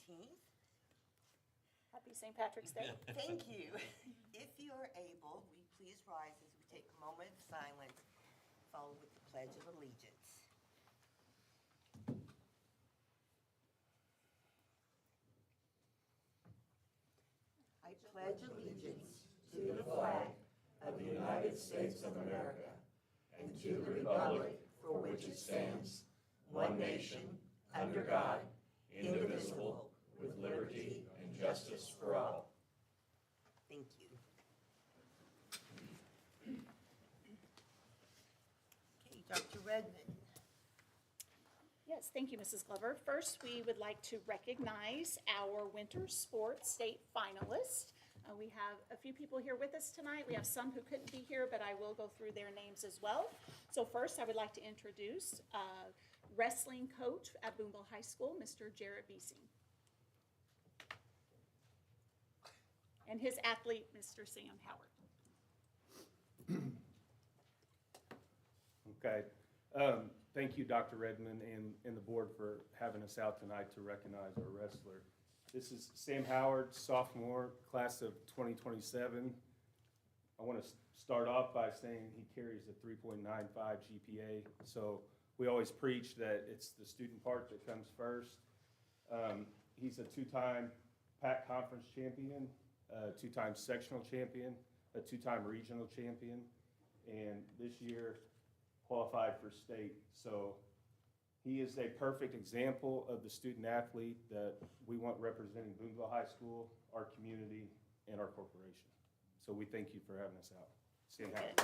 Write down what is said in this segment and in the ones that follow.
19th. Happy St. Patrick's Day. Thank you. If you are able, will you please rise as we take a moment of silence, followed with the Pledge of Allegiance. I pledge allegiance to the flag of the United States of America and to the republic for which it stands, one nation, under God, indivisible, with liberty and justice for all. Thank you. Okay, Dr. Redmond. Yes, thank you, Mrs. Glover. First, we would like to recognize our winter sports state finalists. We have a few people here with us tonight. We have some who couldn't be here, but I will go through their names as well. So first, I would like to introduce wrestling coach at Boonville High School, Mr. Jarrett Beesing. And his athlete, Mr. Sam Howard. Okay. Thank you, Dr. Redmond and the board for having us out tonight to recognize our wrestler. This is Sam Howard, sophomore, class of 2027. I want to start off by saying he carries a 3.95 GPA. So we always preach that it's the student part that comes first. He's a two-time PAC conference champion, a two-time sectional champion, a two-time regional champion, and this year qualified for state. So he is a perfect example of the student athlete that we want representing Boonville High School, our community, and our corporation. So we thank you for having us out. Sam Howard.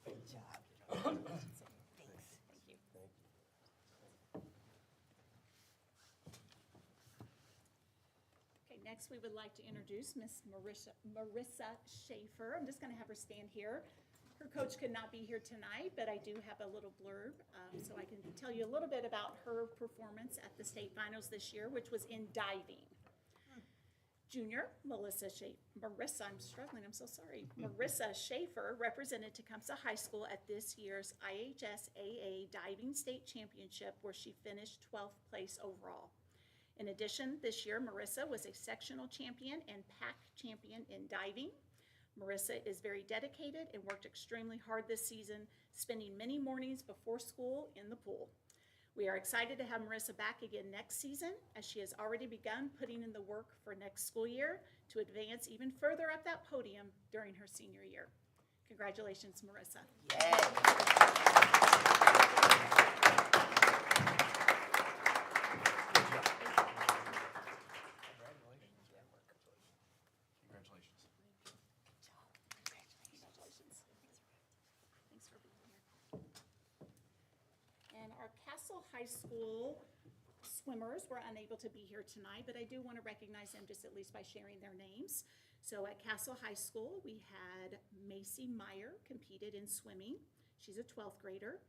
Good job. Thanks. Okay, next we would like to introduce Miss Marissa Schaefer. I'm just going to have her stand here. Her coach could not be here tonight, but I do have a little blurb, so I can tell you a little bit about her performance at the state finals this year, which was in diving. Junior Marissa Schaefer represented Tecumseh High School at this year's IHSAA Diving State Championship, where she finished 12th place overall. In addition, this year, Marissa was a sectional champion and PAC champion in diving. Marissa is very dedicated and worked extremely hard this season, spending many mornings before school in the pool. We are excited to have Marissa back again next season, as she has already begun putting in the work for next school year to advance even further up that podium during her senior year. Congratulations, Marissa. Thanks for being here. And our Castle High School swimmers were unable to be here tonight, but I do want to recognize them just at least by sharing their names. So at Castle High School, we had Macy Meyer competed in swimming. She's a 12th grader.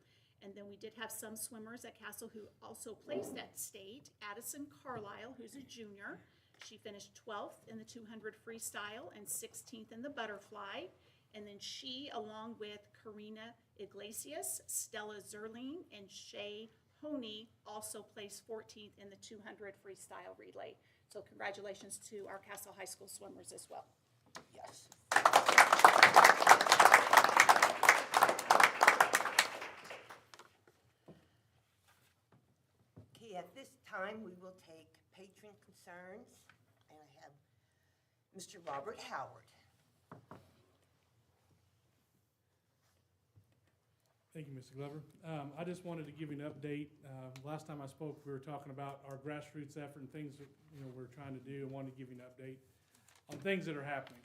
And then we did have some swimmers at Castle who also placed at state. Addison Carlisle, who's a junior. She finished 12th in the 200 freestyle and 16th in the butterfly. And then she, along with Karina Iglesias, Stella Zerling, and Shay Honey, also placed 14th in the 200 freestyle relay. So congratulations to our Castle High School swimmers as well. Yes. Okay, at this time, we will take patron concerns, and I have Mr. Robert Howard. Thank you, Mr. Glover. I just wanted to give you an update. Last time I spoke, we were talking about our grassroots effort and things that we're trying to do, and wanted to give you an update on things that are happening.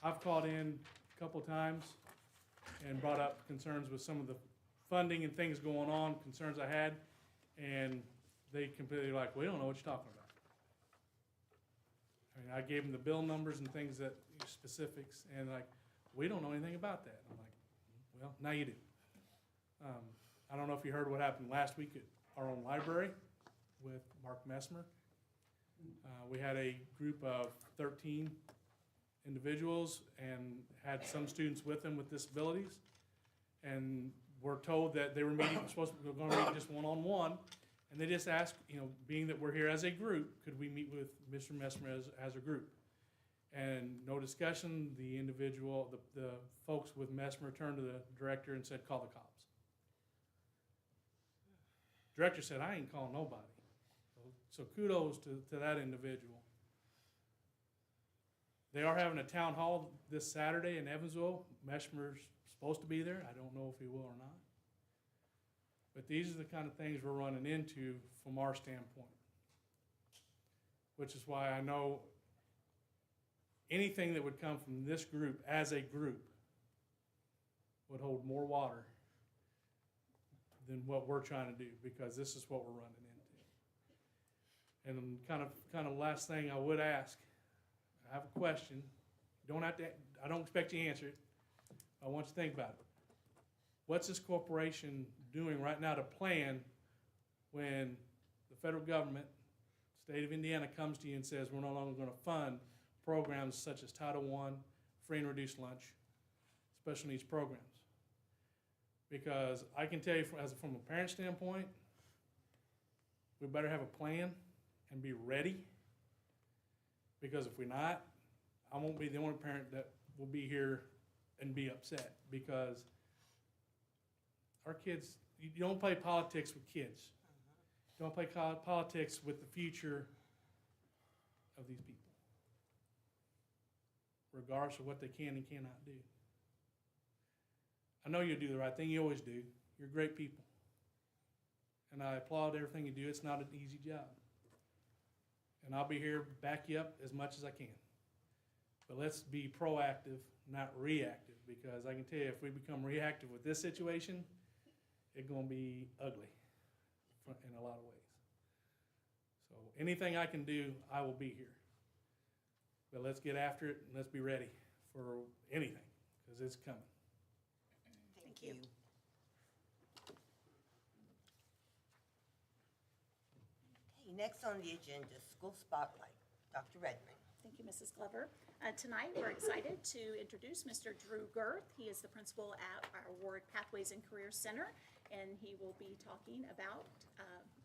I've called in a couple times and brought up concerns with some of the funding and things going on, concerns I had, and they completely like, we don't know what you're talking about. I mean, I gave them the bill numbers and things that specifics, and like, we don't know anything about that. I'm like, well, now you do. I don't know if you heard what happened last week at our own library with Mark Messmer. We had a group of 13 individuals and had some students with them with disabilities. And were told that they were meeting, we're gonna meet just one-on-one. And they just asked, being that we're here as a group, could we meet with Mr. Messmer as a group? And no discussion, the individual, the folks with Messmer turned to the director and said, call the cops. Director said, I ain't calling nobody. So kudos to that individual. They are having a town hall this Saturday in Evansville. Messmer's supposed to be there. I don't know if he will or not. But these are the kind of things we're running into from our standpoint. Which is why I know anything that would come from this group as a group would hold more water than what we're trying to do, because this is what we're running into. And kind of last thing I would ask, I have a question. You don't have to, I don't expect you to answer it. I want you to think about it. What's this corporation doing right now to plan when the federal government, state of Indiana, comes to you and says we're no longer going to fund programs such as Title I, free and reduced lunch, special needs programs? Because I can tell you from a parent standpoint, we better have a plan and be ready. Because if we're not, I won't be the only parent that will be here and be upset, because our kids, you don't play politics with kids. You don't play politics with the future of these people, regardless of what they can and cannot do. I know you do the right thing. You always do. You're great people. And I applaud everything you do. It's not an easy job. And I'll be here to back you up as much as I can. But let's be proactive, not reactive, because I can tell you, if we become reactive with this situation, it's going to be ugly in a lot of ways. So anything I can do, I will be here. But let's get after it, and let's be ready for anything, because it's coming. Thank you. Okay, next on the agenda, School Spotlight. Dr. Redmond. Thank you, Mrs. Glover. Tonight, we're excited to introduce Mr. Drew Girth. He is the principal at our Ward Pathways and Career Center, and he will be talking about,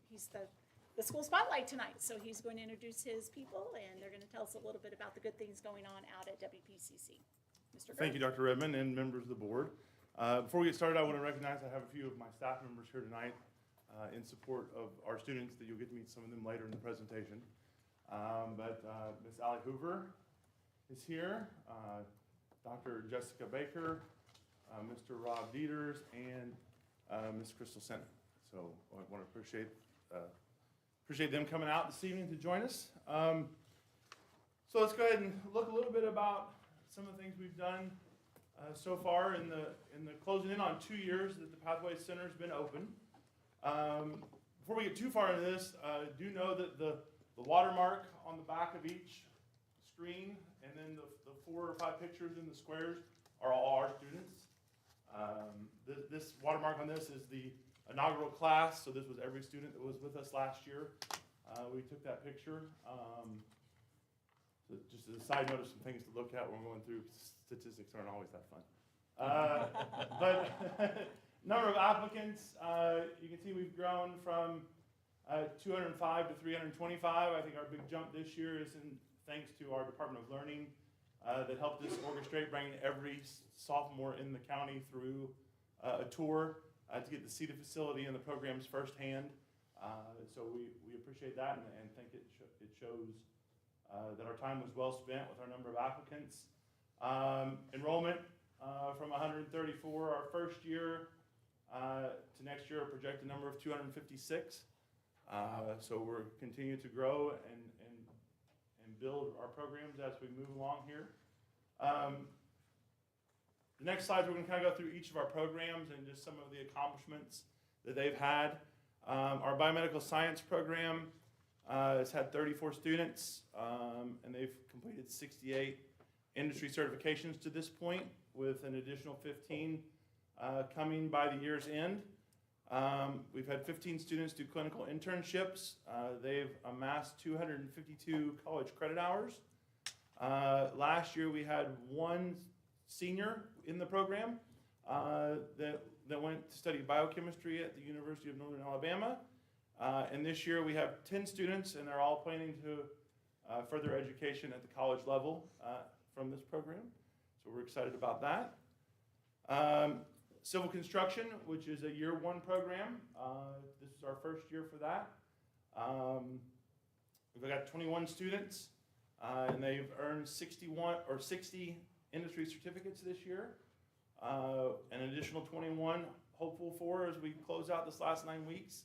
he's the School Spotlight tonight. So he's going to introduce his people, and they're going to tell us a little bit about the good things going on out at WPCC. Mr. Girth. Thank you, Dr. Redmond, and members of the board. Before we get started, I want to recognize I have a few of my staff members here tonight in support of our students, that you'll get to meet some of them later in the presentation. Ms. Allie Hoover is here, Dr. Jessica Baker, Mr. Rob Dieters, and Ms. Crystal Senna. So I want to appreciate them coming out this evening to join us. So let's go ahead and look a little bit about some of the things we've done so far in the closing in on 2 years that the Pathways Center has been open. Before we get too far into this, do know that the watermark on the back of each screen, and then the 4 or 5 pictures in the squares are all our students. This watermark on this is the inaugural class, so this was every student that was with us last year. We took that picture. So just as a side note of some things to look at when we're going through, statistics aren't always that fun. But number of applicants, you can see we've grown from 205 to 325. I think our big jump this year is thanks to our Department of Learning that helped us orchestrate bringing every sophomore in the county through a tour to get to see the facility and the programs firsthand. So we appreciate that and think it shows that our time was well spent with our number of applicants. Enrollment from 134 our first year to next year, a projected number of 256. So we're continuing to grow and build our programs as we move along here. The next slide, we're going to kind of go through each of our programs and just some of the accomplishments that they've had. Our biomedical science program has had 34 students, and they've completed 68 industry certifications to this point, with an additional 15 coming by the year's end. We've had 15 students do clinical internships. They've amassed 252 college credit hours. Last year, we had one senior in the program that went to study biochemistry at the University of Northern Alabama. And this year, we have 10 students, and they're all planning to further education at the college level from this program. So we're excited about that. Civil construction, which is a year one program. This is our first year for that. We've got 21 students, and they've earned 60 industry certificates this year. An additional 21 hopeful for as we close out this last 9 weeks.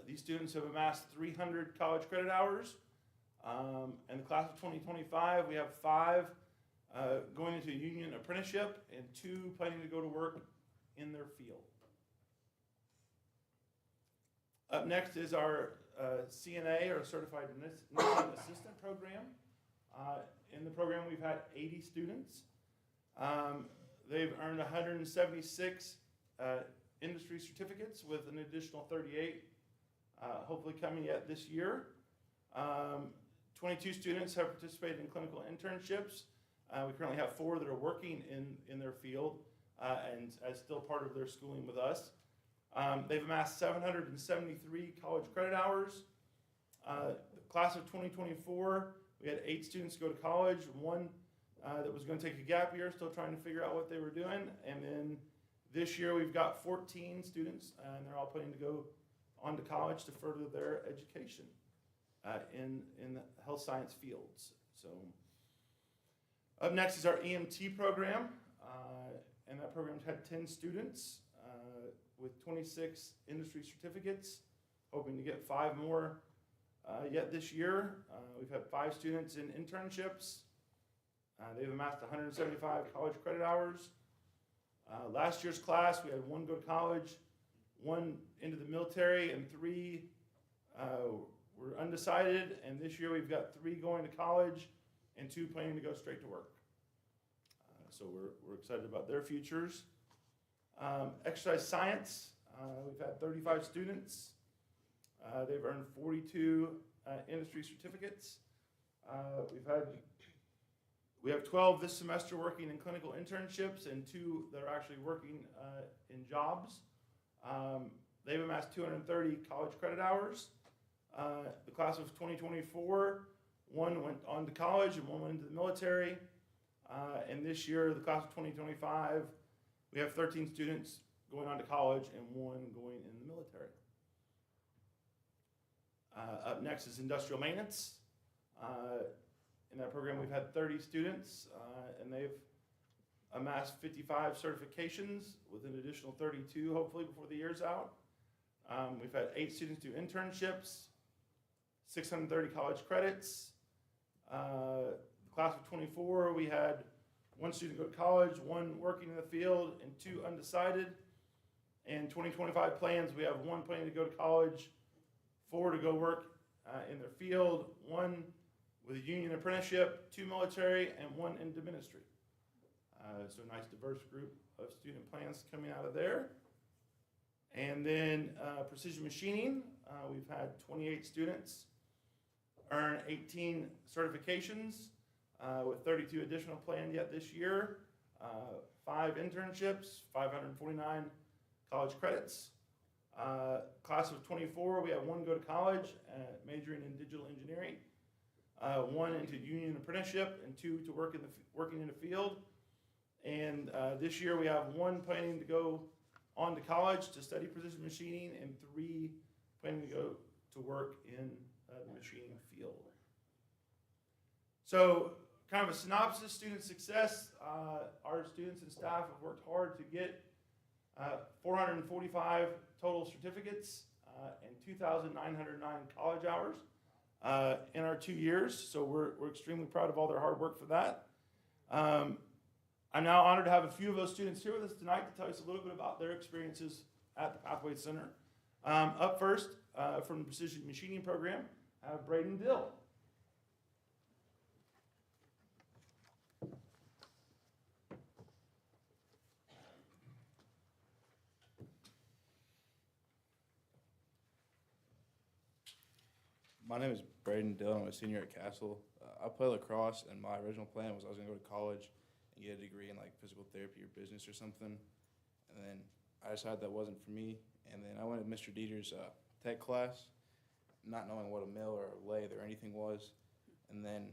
These students have amassed 300 college credit hours. In the class of 2025, we have 5 going into a union apprenticeship and 2 planning to go to work in their field. Up next is our CNA, or Certified Nursing Assistant program. In the program, we've had 80 students. They've earned 176 industry certificates with an additional 38 hopefully coming yet this year. 22 students have participated in clinical internships. We currently have 4 that are working in their field and as still part of their schooling with us. They've amassed 773 college credit hours. The class of 2024, we had 8 students go to college, 1 that was going to take a gap year, still trying to figure out what they were doing. And then this year we've got 14 students, and they're all planning to go on to college to further their education in the health science fields. So up next is our EMT program, and that program's had 10 students with 26 industry certificates, hoping to get 5 more yet this year. We've had 5 students in internships. They've amassed 175 college credit hours. Last year's class, we had 1 go to college, 1 into the military, and 3 were undecided. And this year we've got 3 going to college and 2 planning to go straight to work. So we're excited about their futures. Exercise science, we've had 35 students. They've earned 42 industry certificates. We have 12 this semester working in clinical internships and 2 that are actually working in jobs. They've amassed 230 college credit hours. The class of 2024, 1 went on to college and 1 went into the military. And this year, the class of 2025, we have 13 students going on to college and 1 going in the military. Up next is industrial maintenance. In that program, we've had 30 students, and they've amassed 55 certifications with an additional 32, hopefully, before the year's out. We've had 8 students do internships, 630 college credits. The class of 24, we had 1 student go to college, 1 working in the field, and 2 undecided. And 2025 plans, we have 1 planning to go to college, 4 to go work in their field, 1 with a union apprenticeship, 2 military, and 1 into ministry. So a nice diverse group of student plans coming out of there. And then precision machining, we've had 28 students earn 18 certifications with 32 additional planned yet this year, 5 internships, 549 college credits. Class of 24, we have 1 go to college, majoring in digital engineering, 1 into union apprenticeship, and 2 to working in the field. And this year we have 1 planning to go on to college to study precision machining, and 3 planning to go to work in the machining field. So, kind of a synopsis, student success. Our students and staff have worked hard to get 445 total certificates and 2,909 college hours in our 2 years. So we're extremely proud of all their hard work for that. I'm now honored to have a few of those students here with us tonight to tell us a little bit about their experiences at the Pathways Center. Up first, from the Precision Machining Program, I have Braden Dill. My name is Braden Dillon. I'm a senior at Castle. I play lacrosse, and my original plan was I was going to go to college and get a degree in like physical therapy or business or something. And then I decided that wasn't for me. And then I went to Mr. Dieter's tech class, not knowing what a mill or a lathe or anything was. And then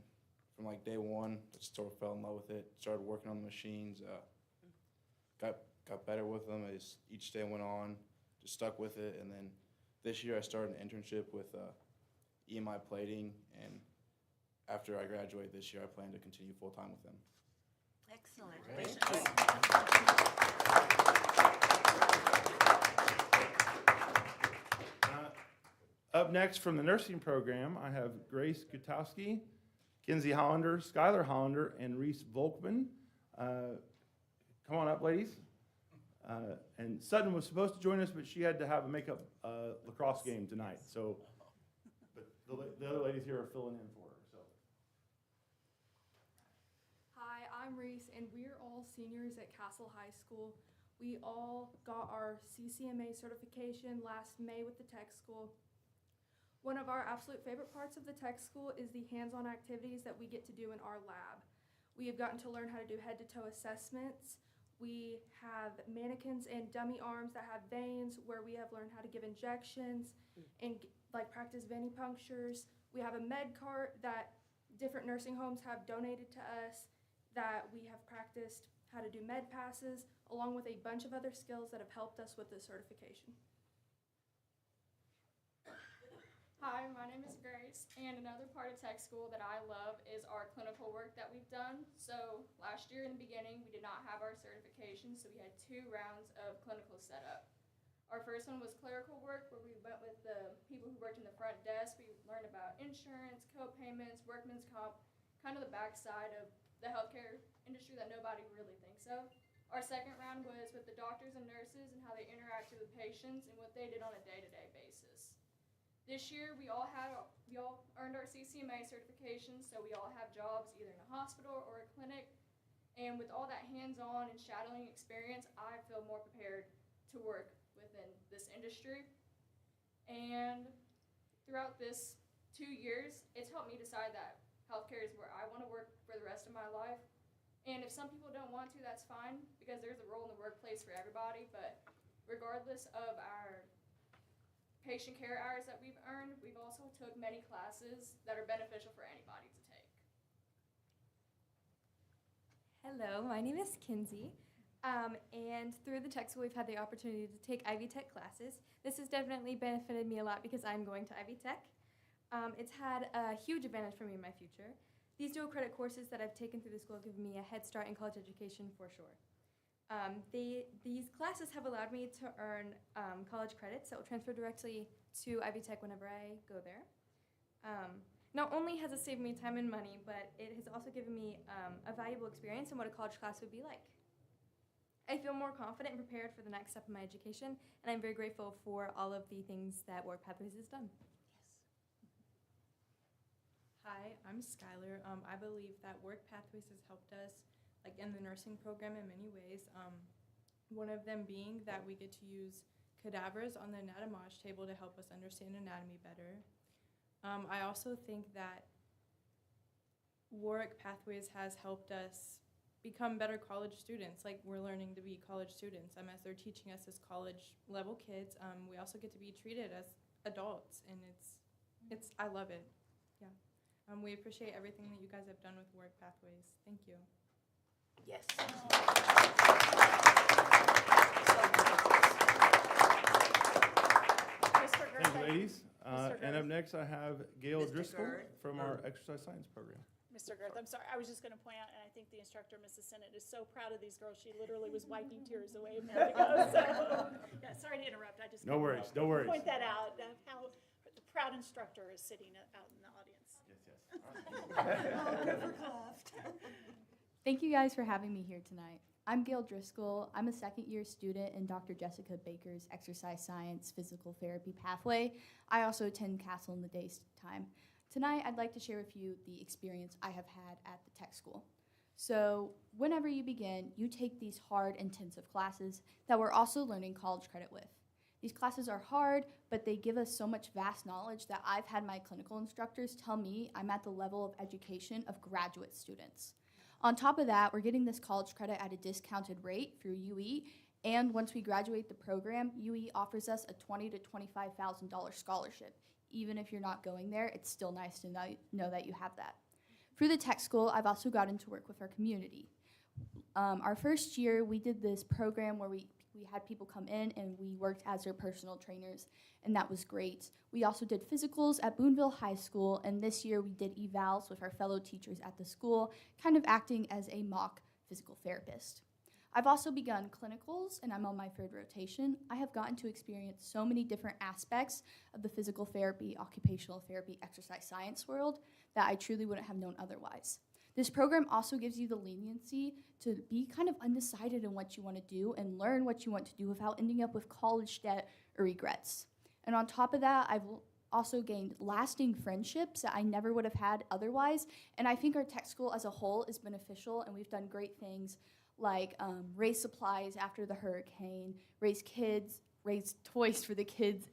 from like day one, I just sort of fell in love with it. Started working on the machines. Got better with them as each day went on. Just stuck with it. And then this year I started an internship with EMI Plating, and after I graduate this year, I plan to continue full-time with them. Excellent. Up next from the nursing program, I have Grace Gutowski, Kinsey Hollander, Skylar Hollander, and Reese Volkman. Come on up, ladies. And Sutton was supposed to join us, but she had to have a makeup lacrosse game tonight. So, but the other ladies here are filling in for her. So, Hi, I'm Reese, and we're all seniors at Castle High School. We all got our CCMA certification last May with the tech school. One of our absolute favorite parts of the tech school is the hands-on activities that we get to do in our lab. We have gotten to learn how to do head-to-toe assessments. We have mannequins and dummy arms that have veins, where we have learned how to give injections and like practice venipunctures. We have a med cart that different nursing homes have donated to us, that we have practiced how to do med passes, along with a bunch of other skills that have helped us with this certification. Hi, my name is Grace, and another part of tech school that I love is our clinical work that we've done. So last year in the beginning, we did not have our certification, so we had 2 rounds of clinical setup. Our first one was clerical work, where we went with the people who worked in the front desk. We learned about insurance, co-payments, workman's comp, kind of the backside of the healthcare industry that nobody really thinks of. Our second round was with the doctors and nurses and how they interacted with patients and what they did on a day-to-day basis. This year, we all earned our CCMA certification, so we all have jobs either in a hospital or a clinic. And with all that hands-on and shadowing experience, I feel more prepared to work within this industry. And throughout this 2 years, it's helped me decide that healthcare is where I want to work for the rest of my life. And if some people don't want to, that's fine, because there's a role in the workplace for everybody. But regardless of our patient care hours that we've earned, we've also took many classes that are beneficial for anybody to take. Hello, my name is Kinsey, and through the tech school we've had the opportunity to take Ivy Tech classes. This has definitely benefited me a lot because I'm going to Ivy Tech. It's had a huge advantage for me in my future. These dual credit courses that I've taken through the school have given me a head start in college education for sure. These classes have allowed me to earn college credits that will transfer directly to Ivy Tech whenever I go there. Not only has it saved me time and money, but it has also given me a valuable experience in what a college class would be like. I feel more confident and prepared for the next step in my education, and I'm very grateful for all of the things that Work Pathways has done. Hi, I'm Skylar. I believe that Work Pathways has helped us in the nursing program in many ways. One of them being that we get to use cadavers on the anatomage table to help us understand anatomy better. I also think that Work Pathways has helped us become better college students. We're learning to be college students as they're teaching us as college level kids. We also get to be treated as adults, and it's I love it. Yeah. We appreciate everything that you guys have done with Work Pathways. Thank you. Yes. thank you, ladies. Mr. And up Girth. next, I have Gail Mr. Driscoll Girth. from our exercise science program. Mr. Girth, I'm sorry, I was just going to point out, and I think the instructor, Mrs. Sennett, is so proud of these girls. She literally was wiping tears away a minute ago. So, yeah, sorry to interrupt. I just No worries, no worries. point that out. How the proud instructor is sitting out in the audience. Yes. Thank you guys for having me here tonight. I'm Gail Driscoll. I'm a second-year student in Dr. Jessica Baker's exercise science physical therapy pathway. I also attend Castle in the daytime. Tonight, I'd like to share with you the experience I have had at the tech school. So whenever you begin, you take these hard, intensive classes that we're also learning college credit with. These classes are hard, but they give us so much vast knowledge that I've had my clinical instructors tell me I'm at the level of education of graduate students. On top of that, we're getting this college credit at a discounted rate through UE, and once we graduate the program, UE offers us a $20,000 to $25,000 scholarship. Even if you're not going there, it's still nice to know that you have that. Through the tech school, I've also gotten to work with our community. Our first year, we did this program where we had people come in and we worked as their personal trainers, and that was great. We also did physicals at Boonville High School, and this year we did evals with our fellow teachers at the school, kind of acting as a mock physical therapist. I've also begun clinicals, and I'm on my third rotation. I have gotten to experience so many different aspects of the physical therapy, occupational therapy, exercise science world that I truly wouldn't have known otherwise. This program also gives you the leniency to be kind of undecided in what you want to do and learn what you want to do without ending up with college debt or regrets. And on top of that, I've also gained lasting friendships that I never would have had otherwise. And I think our tech school as a whole is beneficial, and we've done great things like raise supplies after the hurricane, raise toys for the kids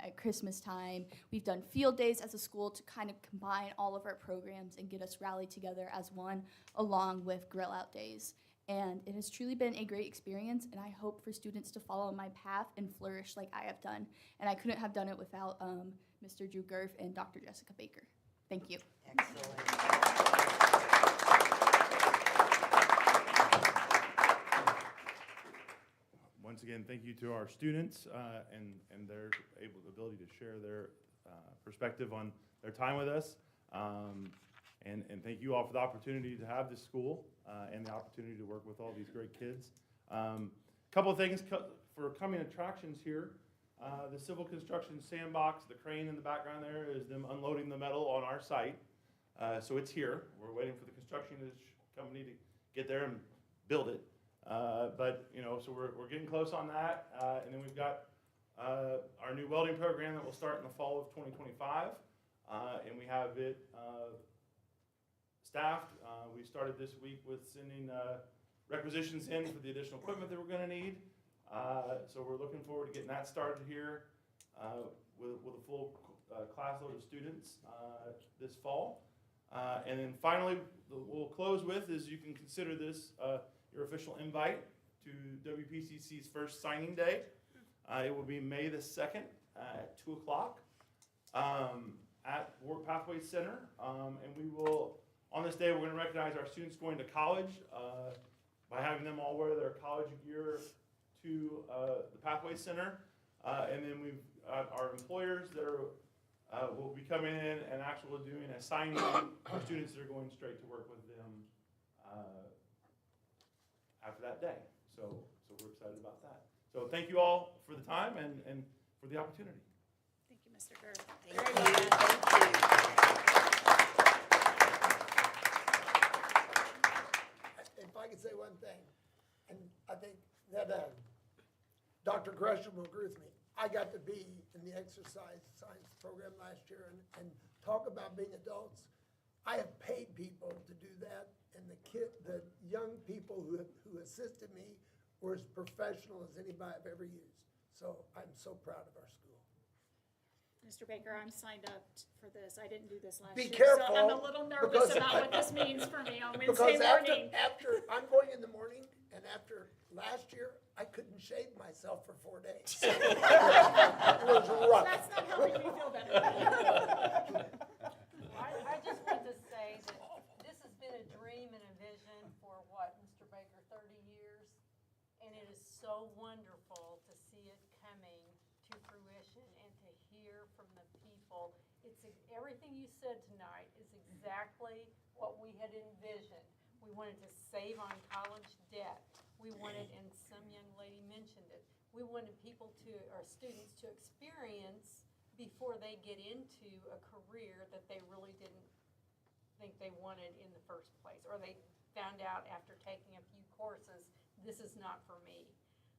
at Christmas time. We've done field days as a school to kind of combine all of our programs and get us rallied together as one, along with grill out days. And it has truly been a great experience, and I hope for students to follow my path and flourish like I have done. And I couldn't have done it without Mr. Drew Gerf and Dr. Jessica Baker. Thank you. Excellent. Once again, thank you to our students and their ability to share their perspective on their time with us. And thank you all for the opportunity to have this school and the opportunity to work with all these great kids. Couple of things for coming attractions here. The civil construction sandbox, the crane in the background there is them unloading the metal on our site. So it's here. We're waiting for the construction company to get there and build it. But, you know, so we're getting close on that. And then we've got our new welding program that will start in the fall of 2025. And we have it staffed. We started this week with sending requisitions in for the additional equipment that we're going to need. So we're looking forward to getting that started here with a full classload of students this fall. And then finally, we'll close with is you can consider this your official invite to WPCC's first signing day. It will be May the 2nd at 2 o'clock at Work Pathways Center. And we will, on this day, we're going to recognize our students going to college by having them all wear their college gear to the Pathways Center. And then we've got our employers that will be coming in and actually doing a signing for students that are going straight to work with them after that day. So we're excited about that. So thank you all for the time and for the opportunity. Thank you, Mr. Gerb. Thank you. Thank you. If I could say one thing, and I think that Dr. Gresham will agree with me. I got to be in the exercise science program last year and talk about being adults. I have paid people to do that, and the young people who assisted me were as professional as anybody I've ever used. So I'm so proud of our school. Mr. Baker, I'm signed up for this. I didn't do this last Be year. careful, So I'm a little nervous because about what this means for me on Wednesday Because morning. after I'm going in the morning, and after last year, I couldn't shave myself for 4 days. It was rough. That's not helping me feel better. I just want to say that this has been a dream and a vision for what, Mr. Baker, 30 years? And it is so wonderful to see it coming to fruition and to hear from the people. Everything you said tonight is exactly what we had envisioned. We wanted to save on college debt. We wanted, and some young lady mentioned it, we wanted our students to experience before they get into a career that they really didn't think they wanted in the first place, or they found out after taking a few courses, this is not for me.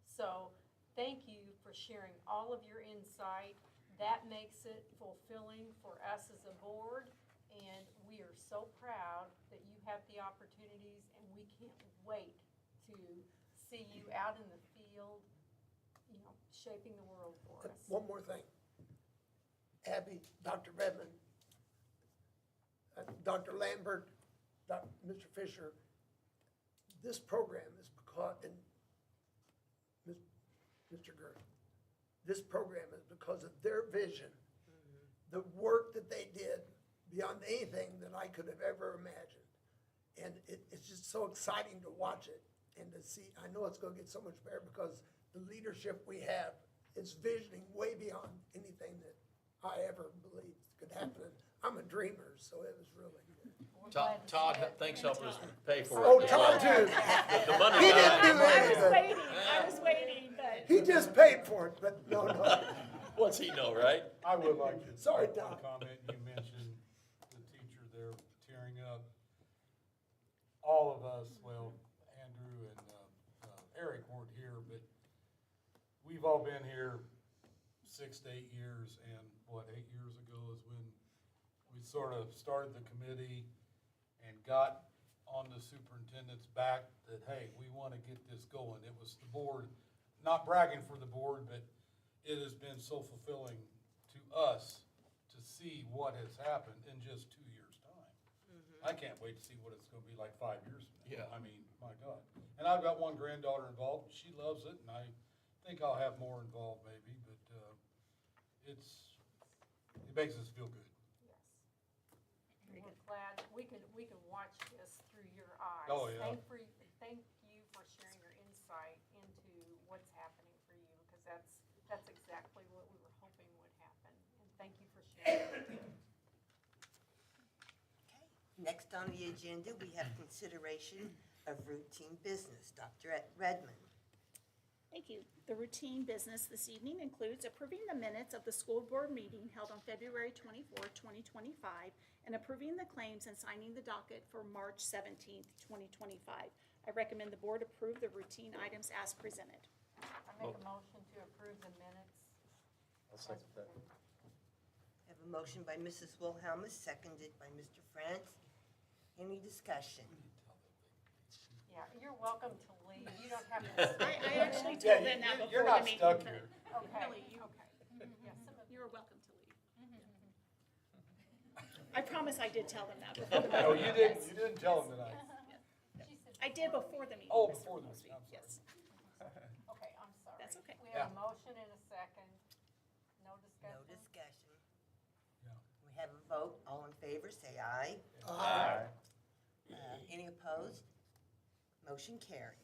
So thank you for sharing all of your insight. That makes it fulfilling for us as a board, and we are so proud that you have the opportunities, and we can't wait to see you out in the field, shaping the world for us. One more thing. Abby, Dr. Redmond, Dr. Lambert, Mr. Fisher, this program is because, and Mr. Gert, this program is because of their vision, the work that they did beyond anything that I could have ever imagined. And it's just so exciting to watch it and to see. I know it's going to get so much better because the leadership we have is visioning way beyond anything that I ever believed could happen. I'm a dreamer, so it was really good. Todd, thanks helping us pay for it. Oh, Todd too. The money He guy. didn't do anything. I was waiting, but. He just paid for it, but no. What's he know, right? I would like to. Sorry, make Tom. one comment. You mentioned the teacher there tearing up. All of us, well, Andrew and Eric weren't here, but we've all been here 6 to 8 years, and 8 years ago is when we sort of started the committee and got on the superintendent's back that, hey, we want to get this going. It was the board, not bragging for the board, but it has been so fulfilling to us to see what has happened in just 2 years' time. I can't wait to see what it's gonna be like 5 years from now. Yeah. I mean, my God. And I've got one granddaughter involved. She loves it, and I think I'll have more involved maybe, but it makes us feel good. Yes. We're glad we can watch this through your eyes. Oh, yeah. Thank you for sharing your insight into what's happening for you, because that's exactly what we were hoping would happen. And thank you for sharing. Next on the agenda, we have consideration of routine business. Dr. Redmond. Thank you. The routine business this evening includes approving the minutes of the school board meeting held on February 24, 2025, and approving the claims and signing the docket for March 17, 2025. I recommend the board approve the routine items as presented. I make a motion to approve the minutes. I'll second that. I have a motion by Mrs. Wilhelmus, seconded by Mr. France. Any discussion? Yeah, you're welcome to leave. You don't have to stay. I actually told them that before You're the not meeting. stuck but here. Okay, Really, you- okay. Yeah, some of You're welcome to leave. I promise I did tell them that before the meeting. No, you didn't tell them tonight. She said. I did before the meeting. Oh, Mr. before the Mosby. meeting. I'm sorry. Yes. Okay, I'm sorry. That's okay. We have a motion and a second. No discussion? No discussion. Yeah. We have a vote. All in favor, say aye. Aye. Any opposed? Motion carried.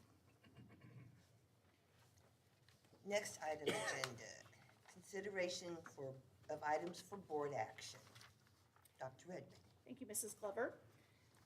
Next item agenda, consideration of items for board action. Dr. Redmond. Thank you, Mrs. Glover.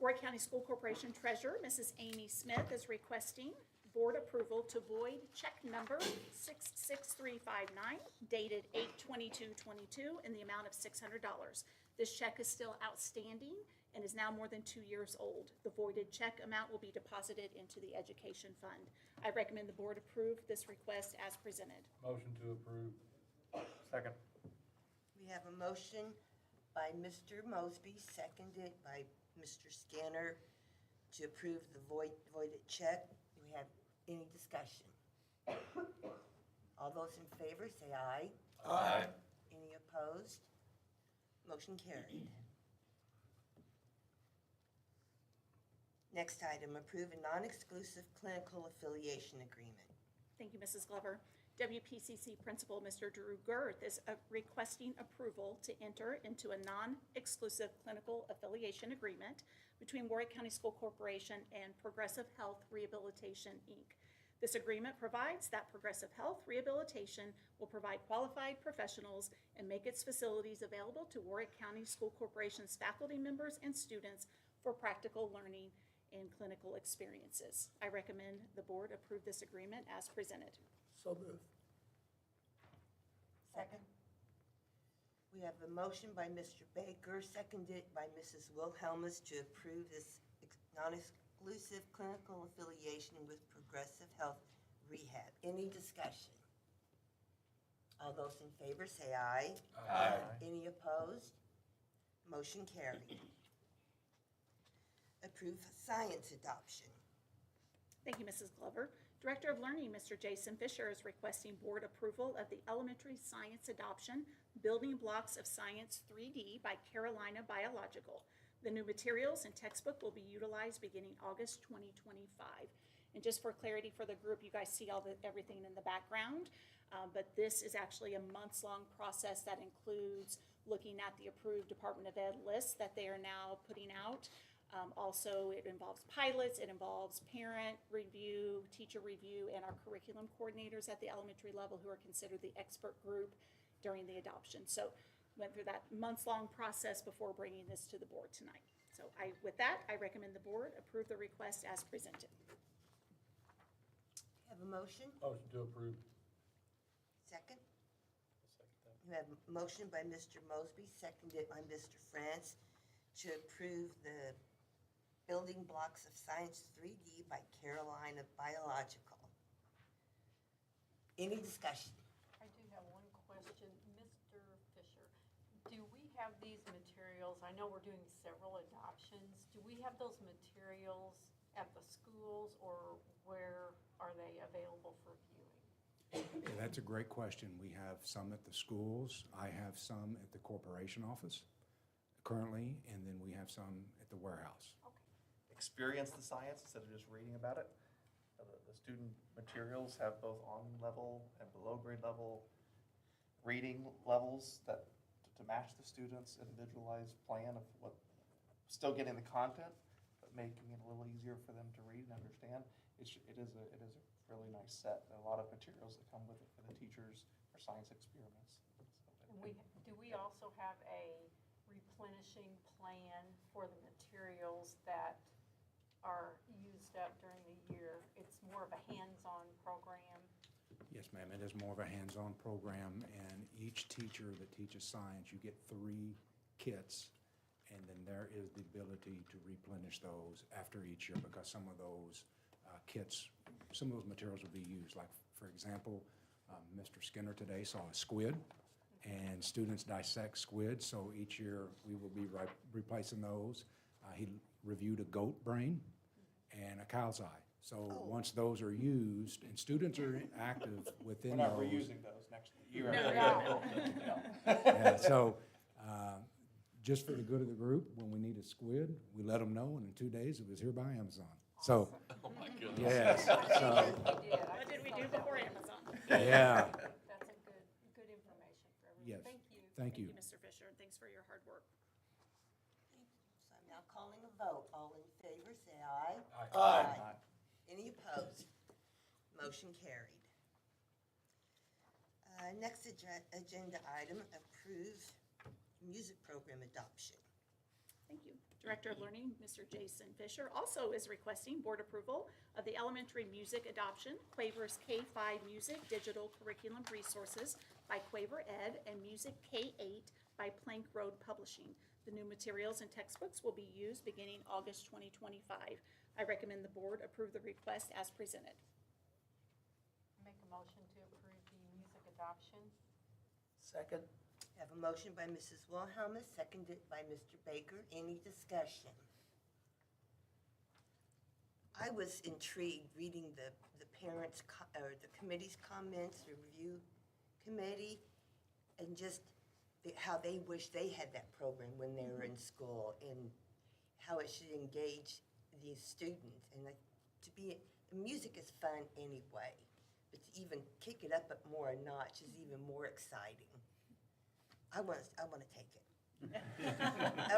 Warwick County School Corporation Treasurer, Mrs. Amy Smith, is requesting board approval to void check number 66359 dated 8/22/22 in the amount of $600. This check is still outstanding and is now more than 2 years old. The voided check amount will be deposited into the education fund. I recommend the board approve this request as presented. Motion to approve. Second. We have a motion by Mr. Mosby, seconded by Mr. Scanner, to approve the voided check. Do we have any discussion? All those in favor, say aye. Aye. Any opposed? Motion carried. Next item, approve a non-exclusive clinical affiliation agreement. Thank you, Mrs. Glover. WPCC Principal, Mr. Drew Girth, is requesting approval to enter into a non-exclusive clinical affiliation agreement between Warwick County School Corporation and Progressive Health Rehabilitation, Inc. This agreement provides that Progressive Health Rehabilitation will provide qualified professionals and make its facilities available to Warwick County School Corporation's faculty members and students for practical learning and clinical experiences. I recommend the board approve this agreement as presented. So moved. Second. We have a motion by Mr. Baker, seconded by Mrs. Wilhelmus, to approve this non-exclusive clinical affiliation with Progressive Health Rehab. Any discussion? All those in favor say aye. Aye. Any opposed? Motion carried. Approve science adoption. Thank you, Mrs. Glover. Director of Learning, Mr. Jason Fisher, is requesting board approval of the Elementary Science Adoption Building Blocks of Science 3D by Carolina Biological. The new materials and textbook will be utilized beginning August 2025. And just for clarity for the group, you guys see everything in the background, but this is actually a months-long process that includes looking at the approved Department of Ed lists that they are now putting out. Also, it involves pilots, it involves parent review, teacher review, and our curriculum coordinators at the elementary level who are considered the expert group during the adoption. So went through that months-long process before bringing this to the board tonight. So with that, I recommend the board approve the request as presented. Have a motion? Motion to approve. Second? You have a motion by Mr. Mosby, seconded by Mr. France, to approve the Building Blocks of Science 3D by Carolina Biological. Any discussion? I do have one question. Mr. Fisher, do we have these materials? I know we're doing several adoptions. Do we have those materials at the schools, or where are they available for viewing? Yeah, that's a great question. We have some at the schools. I have some at the corporation office currently, and then we have some at the warehouse. Experience the science instead of just reading about it. The student materials have both on-level and below-grade level reading levels that to match the students' individualized plan of what, still getting the content, but making it a little easier for them to read and understand. It is a really nice set. There are a lot of materials that come with it for the teachers for science experiments. And do we also have a replenishing plan for the materials that are used up during the year? It's more of a hands-on program. Yes, ma'am, it is more of a hands-on program, and each teacher that teaches science, you get 3 kits, and then there is the ability to replenish those after each year, because some of those kits, some of those materials will be used. Like, for example, Mr. Skinner today saw a squid, and students dissect squid, so each year we will be replacing those. He reviewed a goat brain and a cow's eye. So once those are used, and students are active within We're not those. reusing those next year. Yeah, so just for the good of the group, when we need a squid, we let them know, and in 2 days it was here by Amazon. So, Oh, my goodness. yes, so, What did we do before Amazon? yeah. That's a good information for everyone. Yes. Thank you. Thank you. Mr. Fisher, and thanks for your hard work. So I'm now calling a vote. All in favor, say aye. Aye. Any opposed? Motion carried. Next agenda item, approve music program adoption. Thank you. Director of Learning, Mr. Jason Fisher, also is requesting board approval of the elementary music adoption, Quaver's K-5 Music Digital Curriculum Resources by Quaver Ed, and Music K-8 by Plank Road Publishing. The new materials and textbooks will be used beginning August 2025. I recommend the board approve the request as presented. Make a motion to approve the music adoption. Second? Have a motion by Mrs. Wilhelmus, seconded by Mr. Baker. Any discussion? I was intrigued reading the parents' or the committee's comments, the review committee, and just how they wish they had that program when they were in school, and how it should engage these students. And music is fun anyway, but to even kick it up more a notch is even more exciting. I want to take it.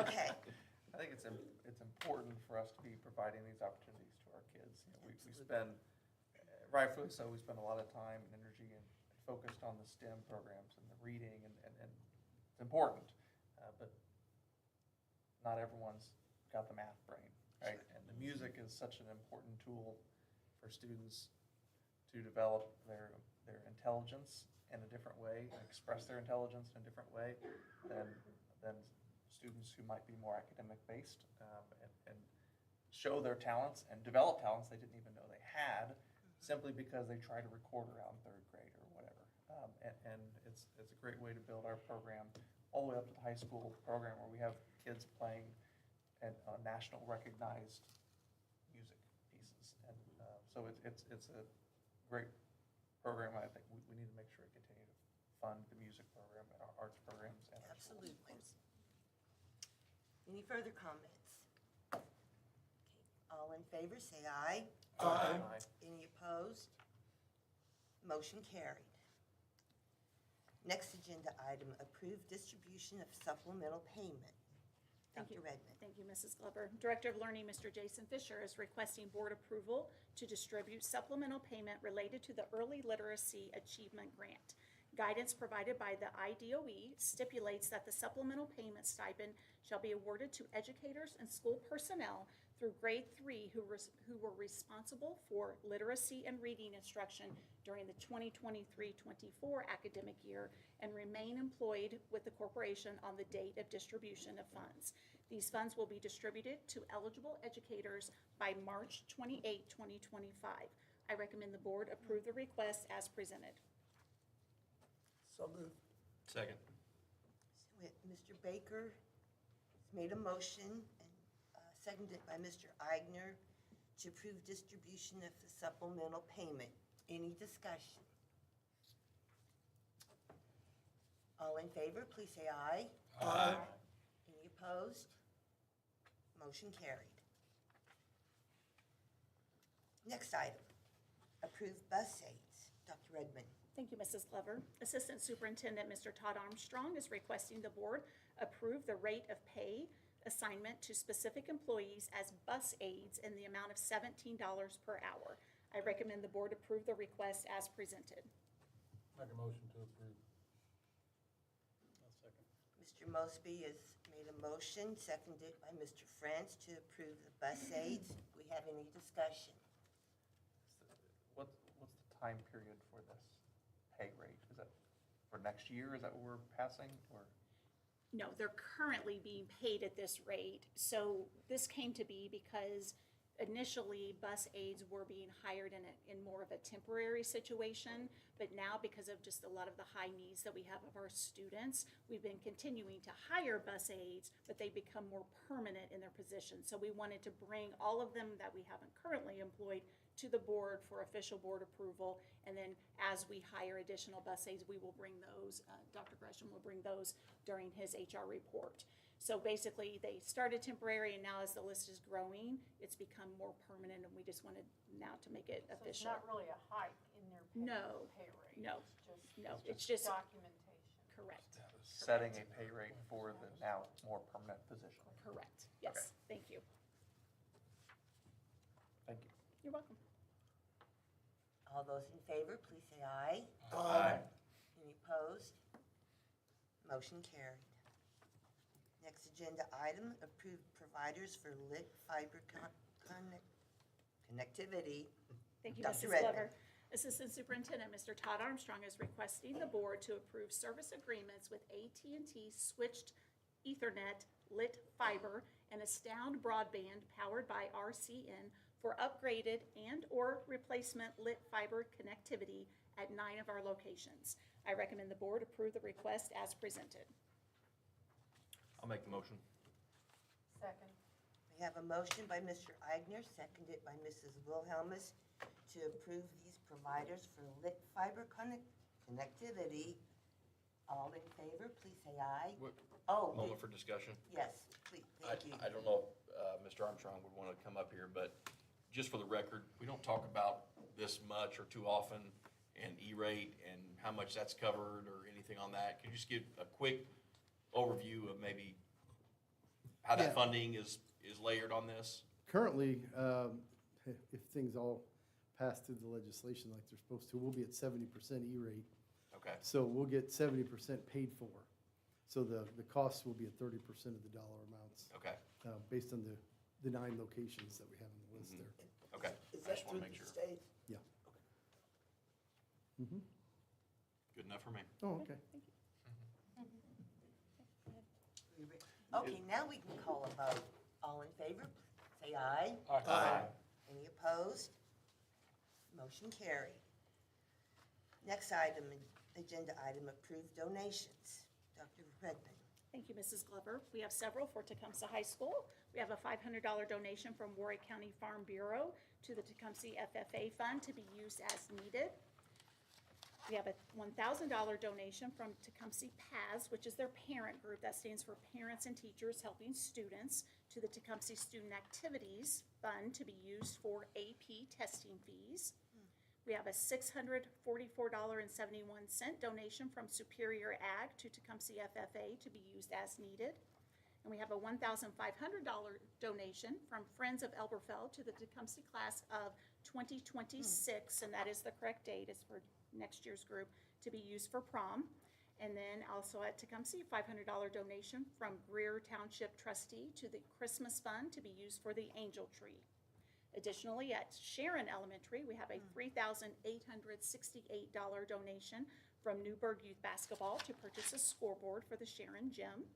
Okay. I think it's important for us to be providing these opportunities to our kids. You know, we spend, rightfully so, we spend a lot of time and energy and focused on the STEM programs and the reading, and it's important, but not everyone's got the math brain, right? And the music is such an important tool for students to develop their intelligence in a different way, and express their intelligence in a different way than students who might be more academic based, and show their talents and develop talents they didn't even know they had, simply because they try to record around 3rd grade or whatever. And it's a great way to build our program all the way up to the high school program, where we have kids playing national recognized music pieces. And so it's a great program. I think we need to make sure we continue to fund the music program and our arts programs and our schools. Absolutely. Any further comments? Okay, all in favor, say aye. Aye. Any opposed? Motion carried. Next agenda item, approved distribution of supplemental payment. Thank you. Dr. Redmond. Thank you, Mrs. Glover. Director of Learning, Mr. Jason Fisher, is requesting board approval to distribute supplemental payment related to the Early Literacy Achievement Grant. Guidance provided by the IDOE stipulates that the supplemental payment stipend shall be awarded to educators and school personnel through grade 3 who were responsible for literacy and reading instruction during the 2023-24 academic year and remain employed with the corporation on the date of distribution of funds. These funds will be distributed to eligible educators by March 28, 2025. I recommend the board approve the request as presented. So moved. Second. So Mr. Baker has made a motion and seconded by Mr. Eigner to approve distribution of the supplemental payment. Any discussion? All in favor, please say aye. Aye. Any opposed? Motion carried. Next item, approved bus aids. Dr. Redmond. Thank you, Mrs. Glover. Assistant Superintendent Mr. Todd Armstrong is requesting the board approve the rate of pay assignment to specific employees as bus aides in the amount of $17 per hour. I recommend the board approve the request as presented. Make a motion to approve. I'll second. Mr. Mosby has made a motion, seconded by Mr. France, to approve the bus aids. We have any discussion? What's the time period for this pay rate? Is that for next year? Is that what we're passing, or? No, they're currently being paid at this rate. So this came to be because initially bus aides were being hired in more of a temporary situation. But now, because of just a lot of the high needs that we have of our students, we've been continuing to hire bus aides, but they become more permanent in their position. So we wanted to bring all of them that we haven't currently employed to the board for official board approval. And then as we hire additional bus aides, we will bring those, Dr. Gresham will bring those during his HR report. So basically, they started temporary, and now as the list is growing, it's become more permanent, and we just wanted now to make it So it's official. not really a hike in their No, pay rate? no, It's it's just, documentation. correct, Setting a pay rate for the now more permanent position. correct, yes, thank you. Thank you. You're welcome. All those in favor, please say aye. Aye. Any opposed? Motion carried. Next agenda item, approved providers for lit fiber connectivity. Thank you, Dr. Mrs. Redmond. Glover. Assistant Superintendent Mr. Todd Armstrong is requesting the board to approve service agreements with AT&T Switched Ethernet Lit Fiber and Astound Broadband powered by RCN for upgraded and/or replacement lit fiber connectivity at 9 of our locations. I recommend the board approve the request as presented. I'll make the motion. Second. We have a motion by Mr. Eigner, seconded by Mrs. Wilhelmus, to approve these providers for lit fiber connectivity. All in favor, please say aye. Oh, Moment for discussion. yes, please, thank you. I don't know if Mr. Armstrong would want to come up here, but just for the record, we don't talk about this much or too often and E-rate and how much that's covered or anything on that. Can you just give a quick overview of maybe how that Yeah. funding is layered on this? Currently, if things all pass through the legislation like they're supposed to, we'll be at 70% E-rate. Okay. So we'll get 70% paid for. So the costs will be at 30% of the dollar amounts. Okay. Based on the 9 locations that we have on the list there. Okay. Is I that just want through to make the sure. state? Yeah. Mm-hmm. Good enough for me. Oh, okay. Okay, now we can call a vote. All in favor, say aye. Aye. Any opposed? Motion carried. Next item, agenda item, approved donations. Dr. Redmond. Thank you, Mrs. Glover. We have several for Tecumseh High School. We have a $500 donation from Warwick County Farm Bureau to the Tecumseh FFA Fund to be used as needed. We have a $1,000 donation from Tecumseh PAS, which is their parent group. That stands for Parents and Teachers Helping Students, to the Tecumseh Student Activities Fund to be used for AP testing fees. We have a $644.71 donation from Superior Ag to Tecumseh FFA to be used as needed. And we have a $1,500 donation from Friends of Elberfeld to the Tecumseh class of 2026, and that is the correct date, is for next year's group, to be used for prom. And then also at Tecumseh, $500 donation from Greer Township trustee to the Christmas fund to be used for the angel tree. Additionally, at Sharon Elementary, we have a $3,868 donation from Newburgh Youth Basketball to purchase a scoreboard for the Sharon gym.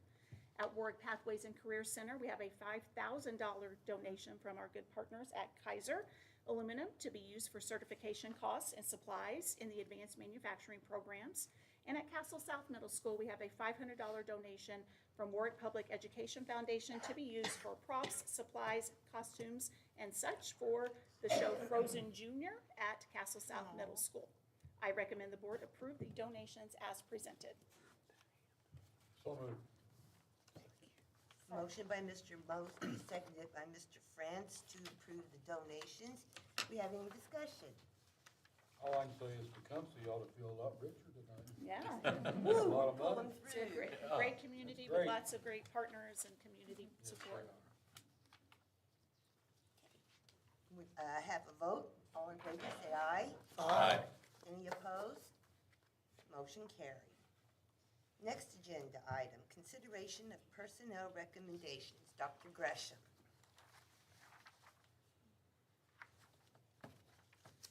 At Warwick Pathways and Career Center, we have a $5,000 donation from our good partners at Kaiser Aluminum to be used for certification costs and supplies in the advanced manufacturing programs. And at Castle South Middle School, we have a $500 donation from Warwick Public Education Foundation to be used for props, supplies, costumes, and such for the show Frozen Junior at Castle South Middle School. I recommend the board approve the donations as presented. So moved. Motion by Mr. Mosley, seconded by Mr. France to approve the donations. We have any discussion? All I can say is Tecumseh ought to feel a lot richer tonight. Yeah. A lot of Pull money. them It's a through. great community That's with great. lots of great partners and community Yes, support. We have a vote. All in favor, say aye. Aye. Any opposed? Motion carried. Next agenda item, consideration of personnel recommendations. Dr. Gresham.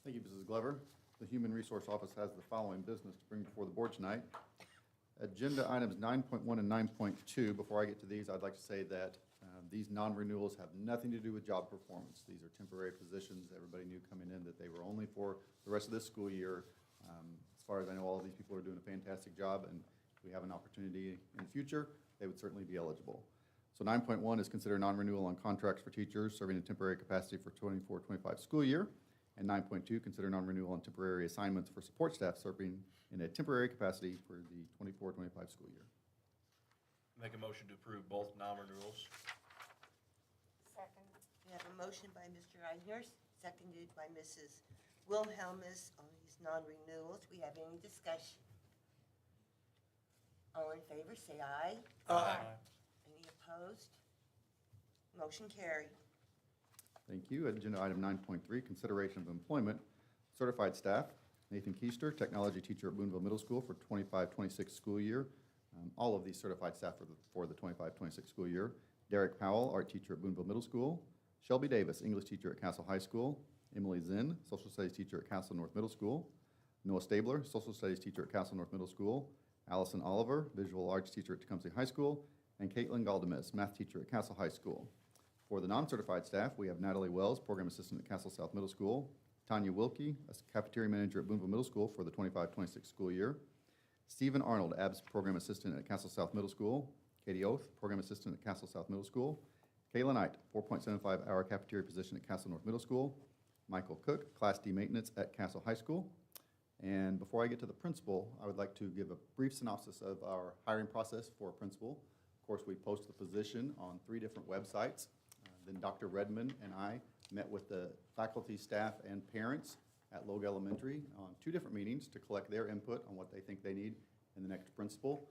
Thank you, Mrs. Glover. The Human Resource Office has the following business to bring before the board tonight. Agenda items 9.1 and 9.2. Before I get to these, I'd like to say that these non-renewals have nothing to do with job performance. These are temporary positions. Everybody knew coming in that they were only for the rest of this school year. As far as I know, all of these people are doing a fantastic job, and if we have an opportunity in the future, they would certainly be eligible. So 9.1 is consider non-renewal on contracts for teachers serving in temporary capacity for 24-25 school year. And 9.2, consider non-renewal on temporary assignments for support staff serving in a temporary capacity for the 24-25 school year. Make a motion to approve both non-renewals. Second. We have a motion by Mr. Einhurst, seconded by Mrs. Wilhelmus on these non-renewals. We have any discussion? All in favor, say aye. Aye. Any opposed? Motion carried. Thank you. Agenda item 9.3, consideration of employment, certified staff. Nathan Keister, technology teacher at Boonville Middle School for 25-26 school year. All of these certified staff for the 25-26 school year. Derek Powell, art teacher at Boonville Middle School. Shelby Davis, English teacher at Castle High School. Emily Zinn, social studies teacher at Castle North Middle School. Noah Stabler, social studies teacher at Castle North Middle School. Allison Oliver, visual arts teacher at Tecumseh High School. And Caitlin Galdemis, math teacher at Castle High School. For the non-certified staff, we have Natalie Wells, program assistant at Castle South Middle School. Tanya Wilkie, as cafeteria manager at Boonville Middle School for the 25-26 school year. Stephen Arnold, ABS program assistant at Castle South Middle School. Katie Oath, program assistant at Castle South Middle School. Kayla Knight, 4.75-hour cafeteria position at Castle North Middle School. Michael Cook, Class D maintenance at Castle High School. And before I get to the principal, I would like to give a brief synopsis of our hiring process for a principal. Of course, we post the position on 3 different websites. Then Dr. Redmond and I met with the faculty, staff, and parents at Logue Elementary on 2 different meetings to collect their input on what they think they need in the next principal.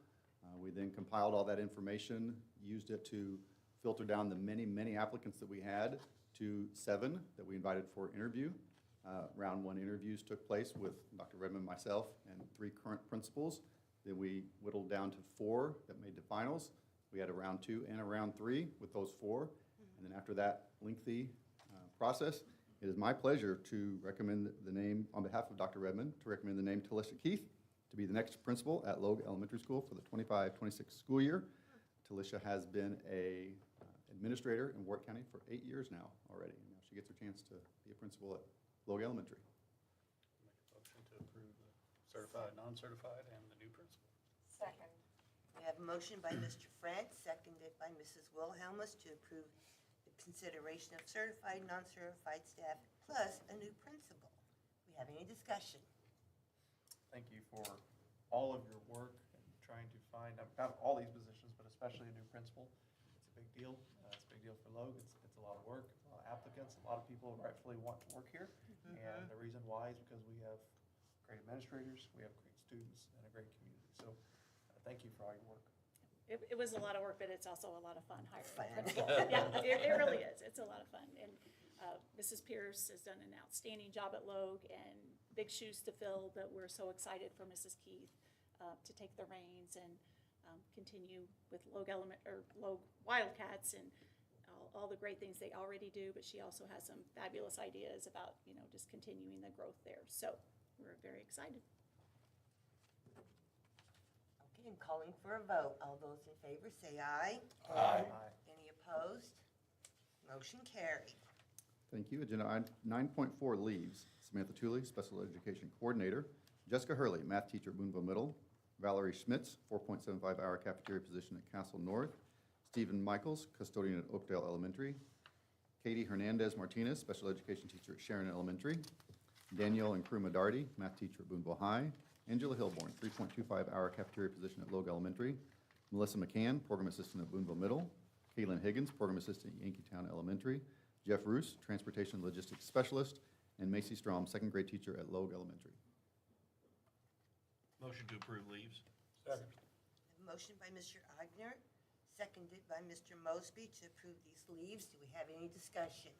We then compiled all that information, used it to filter down the many, many applicants that we had to 7 that we invited for interview. Round 1 interviews took place with Dr. Redmond, myself, and 3 current principals. Then we whittled down to 4 that made the finals. We had a round 2 and a round 3 with those 4. And then after that lengthy process, it is my pleasure to recommend the name, on behalf of Dr. Redmond, to recommend the name Talisha Keith to be the next principal at Logue Elementary School for the 25-26 school year. Talisha has been a administrator in Warwick County for 8 years now already. And now she gets her chance to be a principal at Logue Elementary. Make a motion to approve the certified, non-certified, and the new principal. Second. We have a motion by Mr. France, seconded by Mrs. Wilhelmus to approve consideration of certified, non-certified staff, plus a new principal. We have any discussion? Thank you for all of your work and trying to find, not all these positions, but especially a new principal. It's a big deal. It's a big deal for Logue. It's a lot of work, a lot of applicants, a lot of people rightfully want to work here. And the reason why is because we have great administrators, we have great students, and a great community. So thank you for all your work. It was a lot of work, but it's also a lot of fun hiring Fun. a principal. Yeah, it really is. It's a lot of fun. And Mrs. Pierce has done an outstanding job at Logue, and big shoes to fill, but we're so excited for Mrs. Keith to take the reins and continue with Logue Wildcats and all the great things they already do, but she also has some fabulous ideas about, just continuing the growth there. So we're very excited. Okay, I'm calling for a vote. All those in favor say aye. Aye. Any opposed? Motion carried. Thank you. Agenda item 9.4, leaves. Samantha Tooley, Special Education Coordinator. Jessica Hurley, Math Teacher at Boonville Middle. Valerie Schmitz, 4.75-hour cafeteria position at Castle North. Stephen Michaels, Custodian at Oakdale Elementary. Katie Hernandez Martinez, Special Education Teacher at Sharon Elementary. Danielle and Kruma Darty, Math Teacher at Boonville High. Angela Hilborn, 3.25-hour cafeteria position at Logue Elementary. Melissa McCann, Program Assistant at Boonville Middle. Caitlin Higgins, Program Assistant at Yankeetown Elementary. Jeff Roos, Transportation Logistics Specialist. And Macy Strom, second grade teacher at Logue Elementary. Motion to approve leaves. Second. A motion by Mr. Aguirre, seconded by Mr. Mosby to approve these leaves. Do we have any discussion?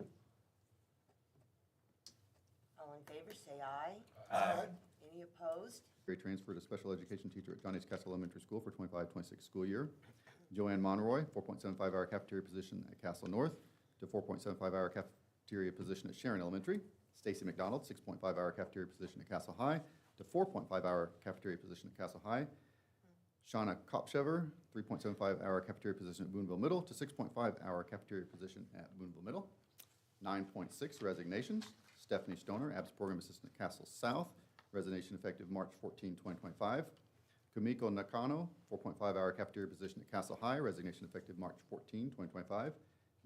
All in favor, say aye. Aye. Any opposed? Grade transfer to Special Education Teacher at John H. Castle Elementary School for 25-26 school year. Joanne Monroy, 4.75-hour cafeteria position at Castle North to 4.75-hour cafeteria position at Sharon Elementary. Stacy McDonald, 6.5-hour cafeteria position at Castle High to 4.5-hour cafeteria position at Castle High. Shauna Kopshever, 3.75-hour cafeteria position at Boonville Middle to 6.5-hour cafeteria position at Boonville Middle. 9.6, resignations. Stephanie Stoner, ABS Program Assistant at Castle South, resignation effective March 14, 2025. Kumiko Nakano, 4.5-hour cafeteria position at Castle High, resignation effective March 14, 2025.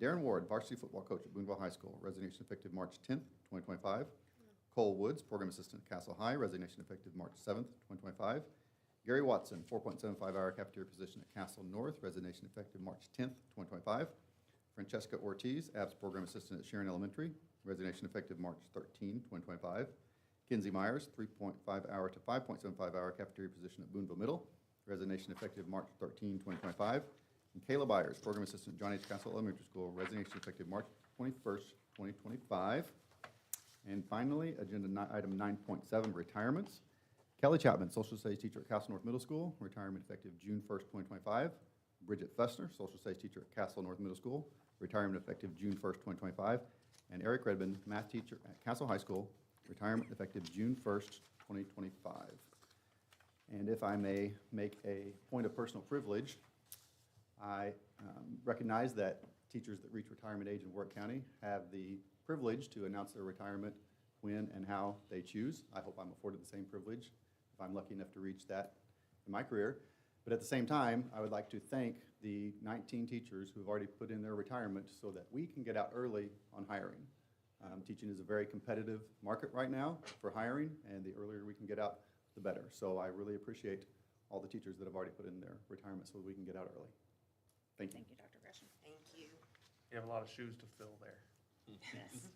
Darren Ward, varsity football coach at Boonville High School, resignation effective March 10th, 2025. Cole Woods, program assistant at Castle High, resignation effective March 7th, 2025. Gary Watson, 4.75-hour cafeteria position at Castle North, resignation effective March 10th, 2025. Francesca Ortiz, ABS program assistant at Sharon Elementary, resignation effective March 13, 2025. Kinsey Myers, 3.5-hour to 5.75-hour cafeteria position at Boonville Middle, resignation effective March 13, 2025. And Kayla Byers, program assistant at John H. Castle Elementary School, resignation effective March 21st, 2025. And finally, agenda item 9.7, retirements. Kelly Chapman, social studies teacher at Castle North Middle School, retirement effective June 1st, 2025. Bridget Fessner, social studies teacher at Castle North Middle School, retirement effective June 1st, 2025. And Eric Redmond, math teacher at Castle High School, retirement effective June 1st, 2025. And if I may make a point of personal privilege, I recognize that teachers that reach retirement age in Warwick County have the privilege to announce their retirement when and how they choose. I hope I'm afforded the same privilege if I'm lucky enough to reach that in my career. But at the same time, I would like to thank the 19 teachers who have already put in their retirement so that we can get out early on hiring. Teaching is a very competitive market right now for hiring, and the earlier we can get out, the better. So I really appreciate all the teachers that have already put in their retirement so that we can get out early. Thank you. Thank you, Dr. Gresham. Thank you. You have a lot of shoes to fill there. Yes.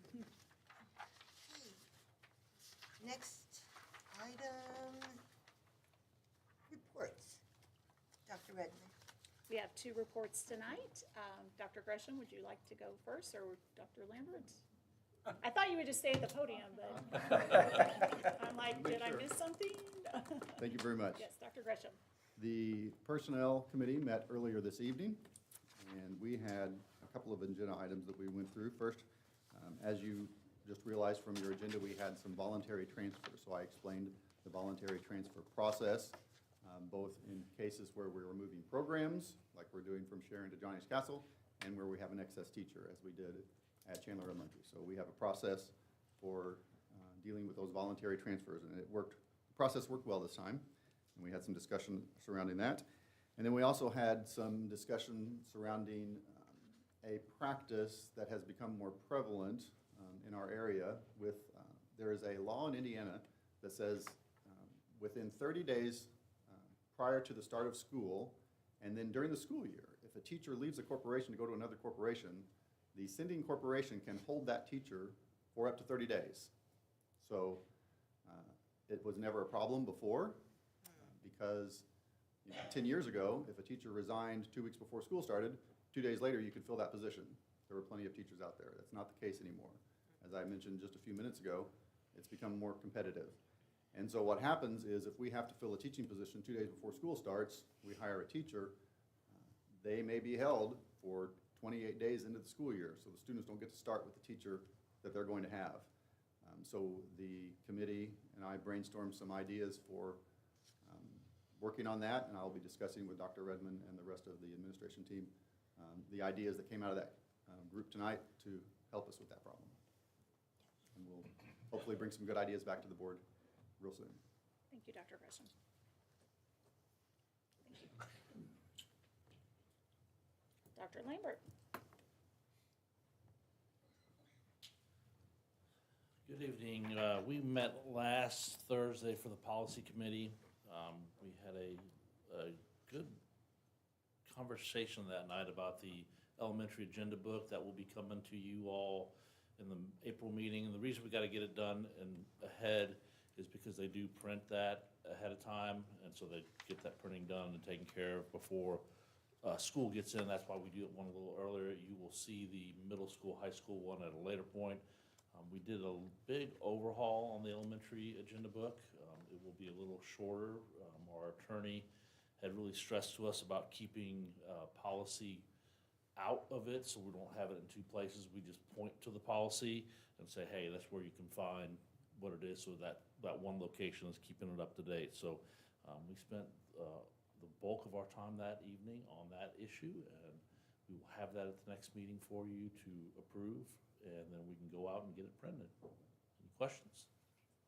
Next item, reports. Dr. Redmond. We have two reports tonight. Dr. Gresham, would you like to go first, or Dr. Lambert? I thought you would just stay at the podium, but I'm like, did I miss something? Thank you very much. Yes, Dr. Gresham. The Personnel Committee met earlier this evening, and we had a couple of agenda items that we went through. First, as you just realized from your agenda, we had some voluntary transfers. So I explained the voluntary transfer process, both in cases where we're removing programs, like we're doing from Sharon to John H. Castle, and where we have an excess teacher, as we did at Chandler Elementary. So we have a process for dealing with those voluntary transfers, and it worked. The process worked well this time, and we had some discussion surrounding that. And then we also had some discussion surrounding a practice that has become more prevalent in our area with, there is a law in Indiana that says within 30 days prior to the start of school, and then during the school year, if a teacher leaves a corporation to go to another corporation, the sending corporation can hold that teacher for up to 30 days. So it was never a problem before because 10 years ago, if a teacher resigned 2 weeks before school started, 2 days later you could fill that position. There were plenty of teachers out there. That's not the case anymore. As I mentioned just a few minutes ago, it's become more competitive. And so what happens is if we have to fill a teaching position 2 days before school starts, we hire a teacher, they may be held for 28 days into the school year. So the students don't get to start with the teacher that they're going to have. So the committee and I brainstormed some ideas for working on that, and I'll be discussing with Dr. Redmond and the rest of the administration team the ideas that came out of that group tonight to help us with that problem. And we'll hopefully bring some good ideas back to the board real soon. Thank you, Dr. Gresham. Thank you. Dr. Lambert. Good evening. We met last Thursday for the policy committee. We had a good conversation that night about the elementary agenda book that will be coming to you all in the April meeting. And the reason we got to get it done and ahead is because they do print that ahead of time, and so they get that printing done and taken care of before school gets in. That's why we do it one a little earlier. You will see the middle school, high school one at a later point. We did a big overhaul on the elementary agenda book. It will be a little shorter. Our attorney had really stressed to us about keeping policy out of it, so we don't have it in two places. We just point to the policy and say, hey, that's where you can find what it is, so that one location is keeping it up to date. So we spent the bulk of our time that evening on that issue, and we will have that at the next meeting for you to approve, and then we can go out and get it printed. Any questions?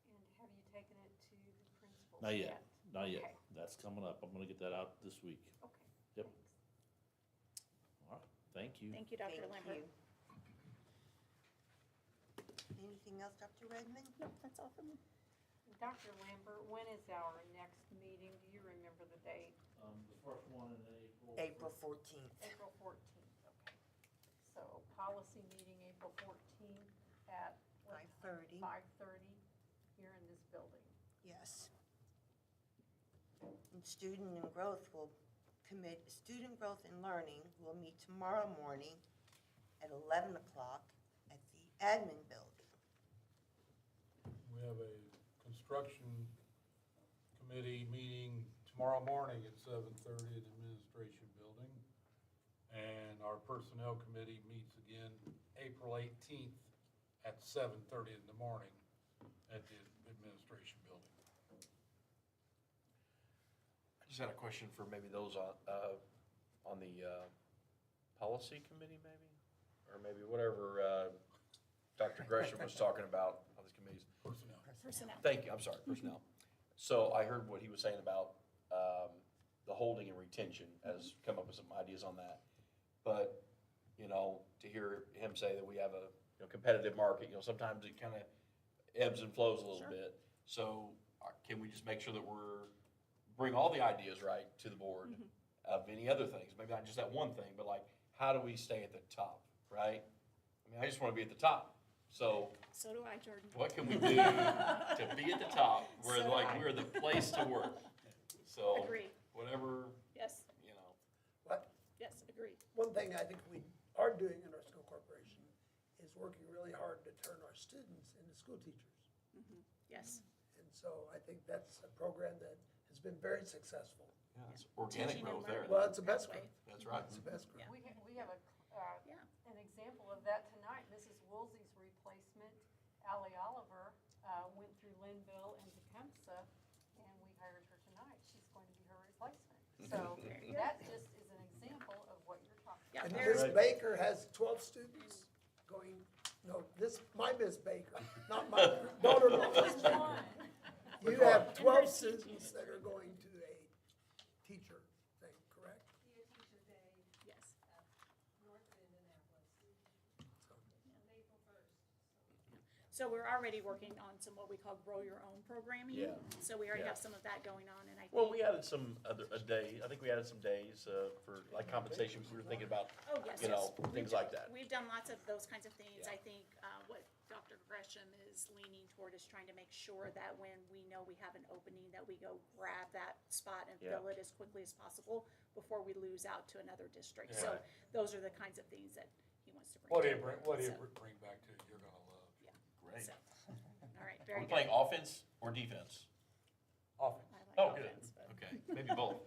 And have you taken it to the principals Not yet, not yet. Okay. That's coming up. I'm gonna get that out this week. Okay. Yep. All right, thank you. Thank you, Dr. Lambert. Anything else, Dr. Redmond? No, that's all for me. Dr. Lambert, when is our next meeting? Do you remember the date? The first one in April. April 14th. April 14th, okay. So policy meeting April 14th at what time? 5:30. 5:30 here in this building. Yes. And student and growth student growth and learning will meet tomorrow morning at 11 o'clock at the admin building. We have a construction committee meeting tomorrow morning at 7:30 at the administration building. And our personnel committee meets again April 18th at 7:30 in the morning at the administration building. I just had a question for maybe those on the policy committee, maybe? Or maybe whatever Dr. Gresham was talking about on these committees. Personnel. Thank you, I'm sorry, personnel. So I heard what he was saying about the holding and retention, has come up with some ideas on that. But, to hear him say that we have a competitive market, sometimes it kind of ebbs and flows a little bit. So can we just make sure that bring all the ideas right to the board of any other things, maybe not just that one thing, but like, how do we stay at the top, right? I mean, I just want to be at the top. So do I, Jordan. what can we do to be at the top where we're the place to work? So Agree. whatever, Yes, What? yes, agree. One thing I think we are doing in our school corporation is working really hard to turn our students into school teachers. Yes. And so I think that's a program that has been very successful. yeah, it's organic growth there. Well, it's the best growth. That's right. It's the best growth. We have an example of that tonight. Mrs. Woolsey's replacement, Allie Oliver, went through Linville and Tecumseh, and we hired her tonight. She's going to be her replacement. So that just is an example of what you're talking about. And Miss Baker has 12 students going, my Miss Baker, not my, no. Which one? You have 12 students that are going to a teacher thing, correct? Be a teacher day Yes. at North Indianapolis. So we're already working on some what we call grow your own programming. Yeah. So we already Yeah. have some of that going on, and I think. Well, we added some a day, I think we added some days, for like compensation, we were thinking about, Oh, yes, you know, yes. things like that. We've done lots of those kinds of things. Yeah. I think what Dr. Gresham is leaning toward is trying to make sure that when we know we have an opening, that we go grab that spot and Yeah. fill it as quickly as possible before we lose out to another district. So Right. those are the kinds of things that he wants to bring. What do you to the bring, board. what do you So, bring back to you're gonna love? Yeah. Great. So, all right, Are very we good. playing offense or defense? Offense. I like Oh, good, offense, but- okay, maybe both.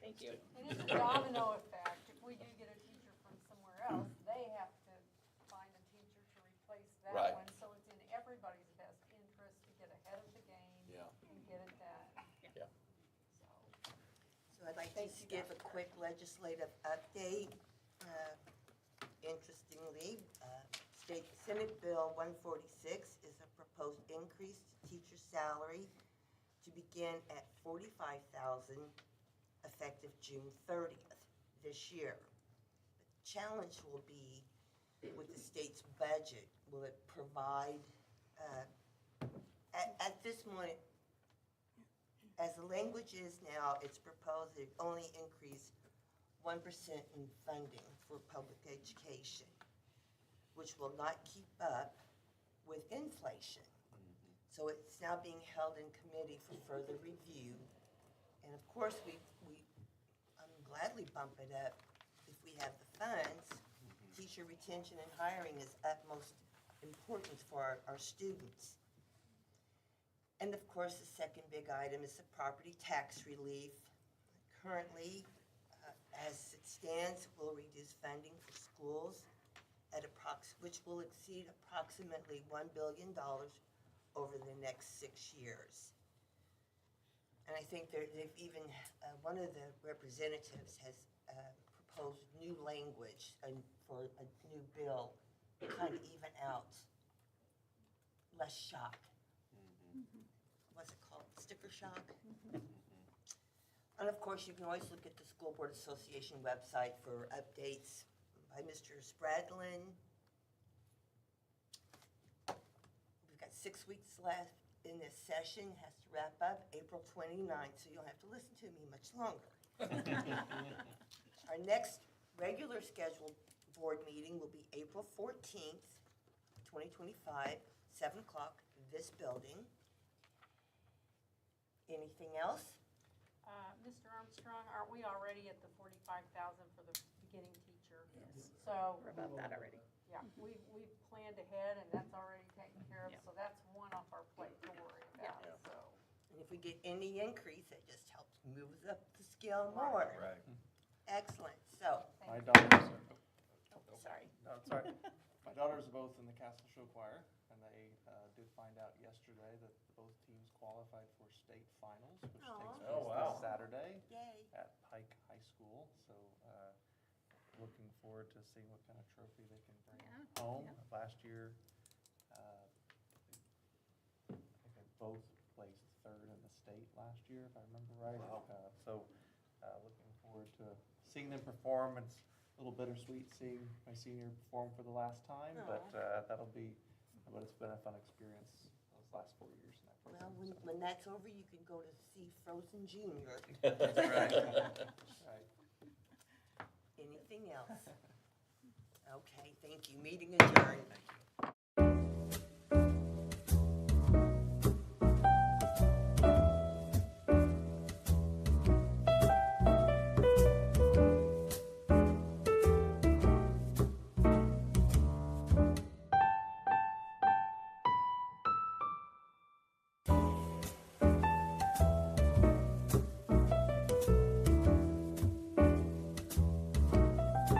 Thank you. And it's a domino effect. If we do get a teacher from somewhere else, they have to find a teacher to replace that Right. one. So it's in everybody's best interest to get ahead of the game Yeah. and get it done. Yeah. So I'd like to Thank just you, give a Dr. quick legislative update. Interestingly, State Senate Bill 146 is a proposed increase to teacher salary to begin at $45,000 effective June 30th this year. The challenge will be with the state's budget. Will it provide, at this point, as the language is now, it's proposed to only increase 1% in funding for public education, which will not keep up with inflation. So it's now being held in committee for further review. And of course, I'm gladly bump it up if we have the funds. Teacher retention and hiring is utmost importance for our students. And of course, the second big item is the property tax relief. Currently, as it stands, will reduce funding for schools at which will exceed approximately $1 billion over the next 6 years. And I think they've even, one of the representatives has proposed new language for a new bill, to kind of even out less shock. What's it called? Sticker shock? And of course, you can always look at the School Board Association website for updates by Mr. Spradlin. We've got 6 weeks left in this session, has to wrap up April 29th, so you'll have to listen to me much longer. Our next regular scheduled board meeting will be April 14th, 2025, 7 o'clock, this building. Anything else? Mr. Armstrong, aren't we already at the 45,000 for the beginning teacher? Yes. So, We're about that already. yeah, we've planned ahead and that's already taken care of, Yeah. so that's one off our plate to worry about, so. And if we get any increase, that just helps move us up the scale more. Right. Excellent, so, My daughters, Sorry. no, it's all right. My daughters are both in the Castle Show Choir, and they did find out yesterday that both teams qualified for state finals, which takes Aw. place Oh, wow. this Saturday yay. at Pike High School. So, looking forward to seeing what kind of trophy they can bring Yeah, home. yeah. Last year, I think they both placed third in the state last year, if I remember right. Wow. Looking forward to seeing them perform. It's a little bittersweet seeing my senior perform for the last time, but but it's been a fun experience those last 4 years in that Well, program. when that's over, you can go to see Frozen Junior. That's right. Right. Anything else? Okay, thank you.